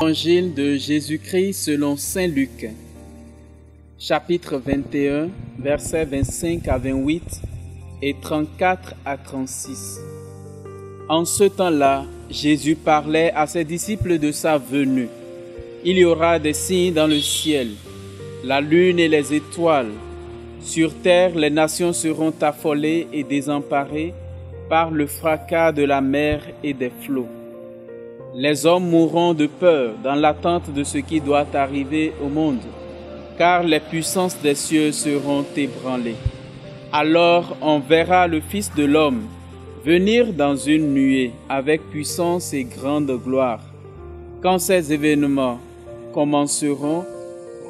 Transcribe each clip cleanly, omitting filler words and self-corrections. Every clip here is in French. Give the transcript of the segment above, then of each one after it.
Évangile de Jésus-Christ selon saint Luc, chapitre 21, versets 25 à 28 et 34 à 36. En ce temps-là, Jésus parlait à ses disciples de sa venue. Il y aura des signes dans le ciel, la lune et les étoiles. Sur terre, les nations seront affolées et désemparées par le fracas de la mer et des flots. Les hommes mourront de peur dans l'attente de ce qui doit arriver au monde, car les puissances des cieux seront ébranlées. Alors on verra le Fils de l'homme venir dans une nuée avec puissance et grande gloire. Quand ces événements commenceront,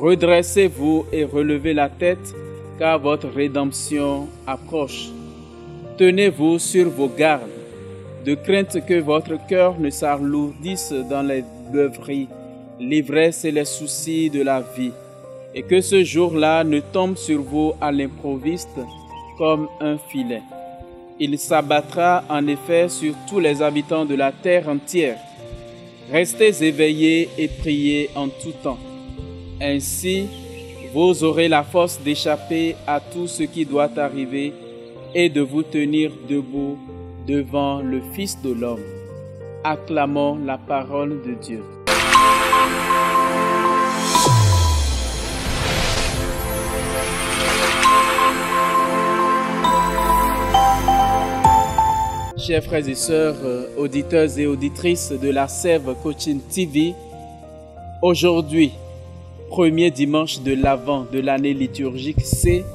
redressez-vous et relevez la tête, car votre rédemption approche. Tenez-vous sur vos gardes, de crainte que votre cœur ne s'alourdisse dans les beuveries, l'ivresse et les soucis de la vie, et que ce jour-là ne tombe sur vous à l'improviste comme un filet. Il s'abattra en effet sur tous les habitants de la terre entière. Restez éveillés et priez en tout temps. Ainsi, vous aurez la force d'échapper à tout ce qui doit arriver et de vous tenir debout devant le Fils de l'homme. Acclamons la parole de Dieu. Chers frères et sœurs, auditeurs et auditrices de la Sève Coaching TV, aujourd'hui, premier dimanche de l'Avent de l'année liturgique C,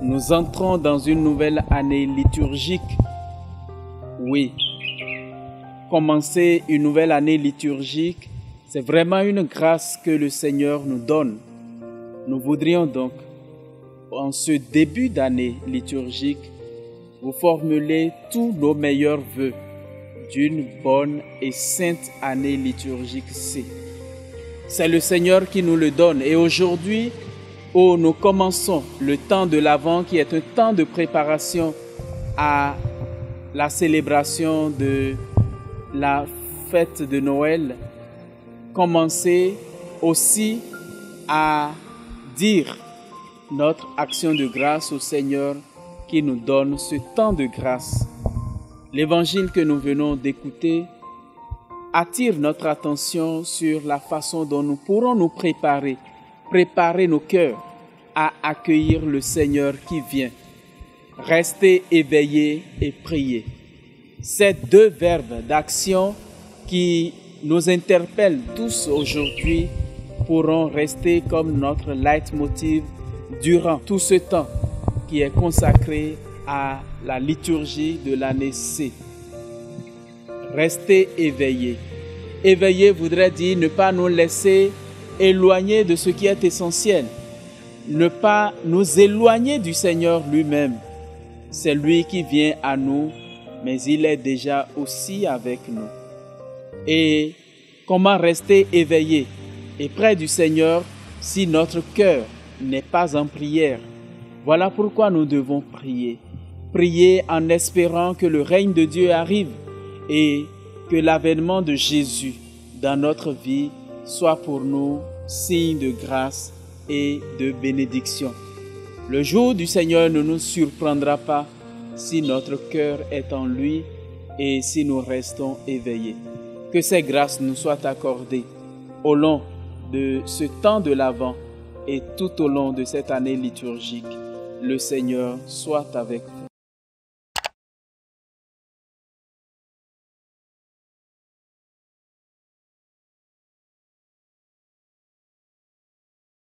nous entrons dans une nouvelle année liturgique. Oui, commencer une nouvelle année liturgique, c'est vraiment une grâce que le Seigneur nous donne. Nous voudrions donc, en ce début d'année liturgique, vous formuler tous nos meilleurs vœux d'une bonne et sainte année liturgique C. C'est le Seigneur qui nous le donne. Et aujourd'hui, où nous commençons le temps de l'Avent, qui est un temps de préparation à la célébration de la fête de Noël, commencez aussi à dire notre action de grâce au Seigneur qui nous donne ce temps de grâce. L'évangile que nous venons d'écouter attire notre attention sur la façon dont nous pourrons nous préparer nos cœurs à accueillir le Seigneur qui vient. Restez éveillés et priez. Ces deux verbes d'action qui nous interpellent tous aujourd'hui pourront rester comme notre leitmotiv durant tout ce temps qui est consacré à la liturgie de l'année C. Restez éveillés. Éveiller voudrait dire ne pas nous laisser éloigner de ce qui est essentiel, ne pas nous éloigner du Seigneur lui-même. C'est lui qui vient à nous, mais il est déjà aussi avec nous. Et comment rester éveillé et près du Seigneur si notre cœur n'est pas en prière? Voilà pourquoi nous devons prier. Prier en espérant que le règne de Dieu arrive et que l'avènement de Jésus dans notre vie soit pour nous signe de grâce et de bénédiction. Le jour du Seigneur ne nous surprendra pas si notre cœur est en lui et si nous restons éveillés. Que ces grâces nous soient accordées au long de ce temps de l'Avent et tout au long de cette année liturgique. Le Seigneur soit avec